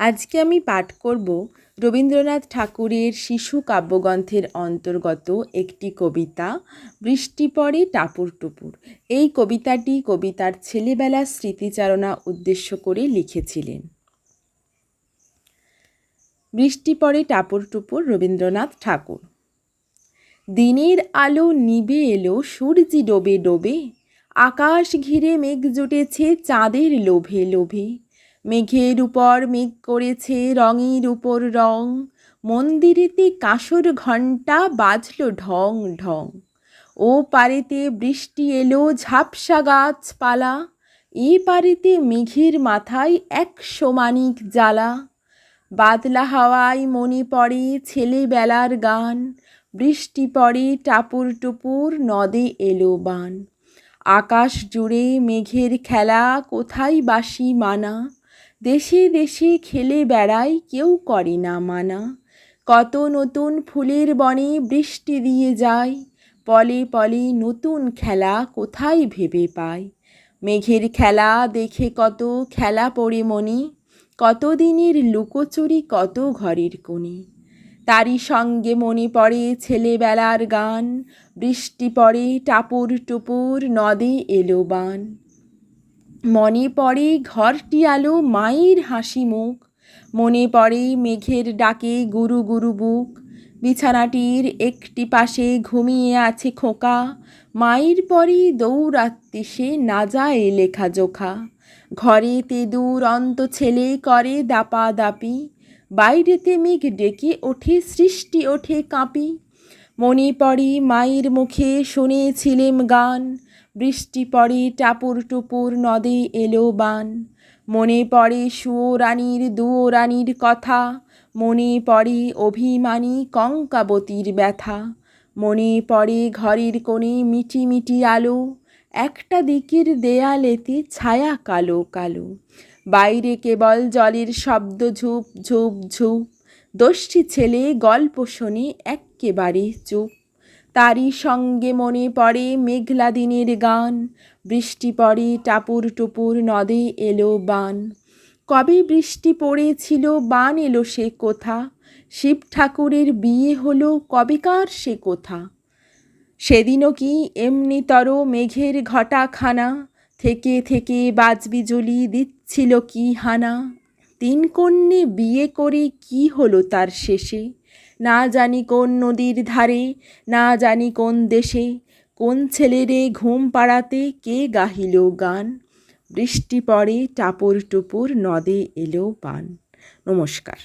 আজকে আমি পাঠ করব রবীন্দ্রনাথ ঠাকুরের শিশু কাব্যগ্রন্থের অন্তর্গত একটি কবিতা বৃষ্টি পড়ে টাপুর টুপুর। এই কবিতাটি কবিতার ছেলেবেলার স্মৃতিচারণা উদ্দেশ্য করে লিখেছিলেন। বৃষ্টি পড়ে টাপুর টুপুর, রবীন্দ্রনাথ ঠাকুর। দিনের আলো নিভে এলো, সূর্যি ডোবে ডোবে, আকাশ ঘিরে মেঘ জুটেছে চাঁদের লোভে লোভে। মেঘের উপর মেঘ করেছে রঙের উপর রং, মন্দিরেতে কাঁসর ঘণ্টা বাজলো ঢং ঢং। ও পারেতে বৃষ্টি এলো ঝাপসা গাছপালা, এ পারেতে মেঘের মাথায় 100 মানিক জ্বালা। বাদলা হাওয়ায় মনে পড়ে ছেলেবেলার গান, বৃষ্টি পড়ে টাপুর টুপুর নদে এলো বান। আকাশ জুড়ে মেঘের খেলা, কোথায় বাসি মানা, দেশে দেশে খেলে বেড়ায় কেউ করে না মানা। কত নতুন ফুলের বনে বৃষ্টি দিয়ে যায়, পলে পলে নতুন খেলা কোথায় ভেবে পায়। মেঘের খেলা দেখে কত খেলা পড়ে মনে, কত দিনের লুকোচুরি কত ঘরের কোণে। তারই সঙ্গে মনে পড়ে ছেলেবেলার গান, বৃষ্টি পড়ে টাপুর টুপুর নদে এলো বান। মনে পড়ে ঘরটি আলো মায়ের হাসি মুখ, মনে পড়ে মেঘের ডাকে গুরু গুরু বুক। বিছানাটির একটি পাশে ঘুমিয়ে আছে খোকা, মায়ের পরে দৌড়াতে সে না যায় লেখাজোখা। ঘরে তেদুর অন্ত ছেলে করে দাপাদাপি, বাইরেতে মেঘ ডেকে ওঠে সৃষ্টি ওঠে কাঁপি। মনে পড়ে মায়ের মুখে শুনেছিলেম গান, বৃষ্টি পড়ে টাপুর টুপুর নদে এলো বান। মনে পড়ে সুয়োরানীর দুয়োরানীর কথা, মনে পড়ে অভিমানী কঙ্কাবতীর ব্যথা। মনে পড়ে ঘরের কোণে মিটি মিটি আলো, একটা দিকের দেয়ালেতে ছায়া কালো কালো। বাইরে কেবল জলের শব্দ ঝুপ ঝুপ ঝুপ, দোষ্টি ছেলে গল্প শোনে এক্কেবারে চুপ। তারই সঙ্গে মনে পড়ে মেঘলা দিনের গান, বৃষ্টি পড়ে টাপুর টুপুর নদে এলো বান। কবে বৃষ্টি পড়েছিল বান এলো সে কোথা, শিব ঠাকুরের বিয়ে হলো কবেকার সে কোথা। সেদিনও কি এমনিতর মেঘের ঘটাখানা, থেকে থেকে বাজবিজুলি দিচ্ছিল কি হানা। 3 কন্যে বিয়ে করে কি হলো তার শেষে, না জানি কোন নদীর ধারে, না জানি কোন দেশে। কোন ছেলেরে ঘুম পাড়াতে কে গাহিল গান, বৃষ্টি পড়ে টাপুর টুপুর নদে এলো বান। নমস্কার।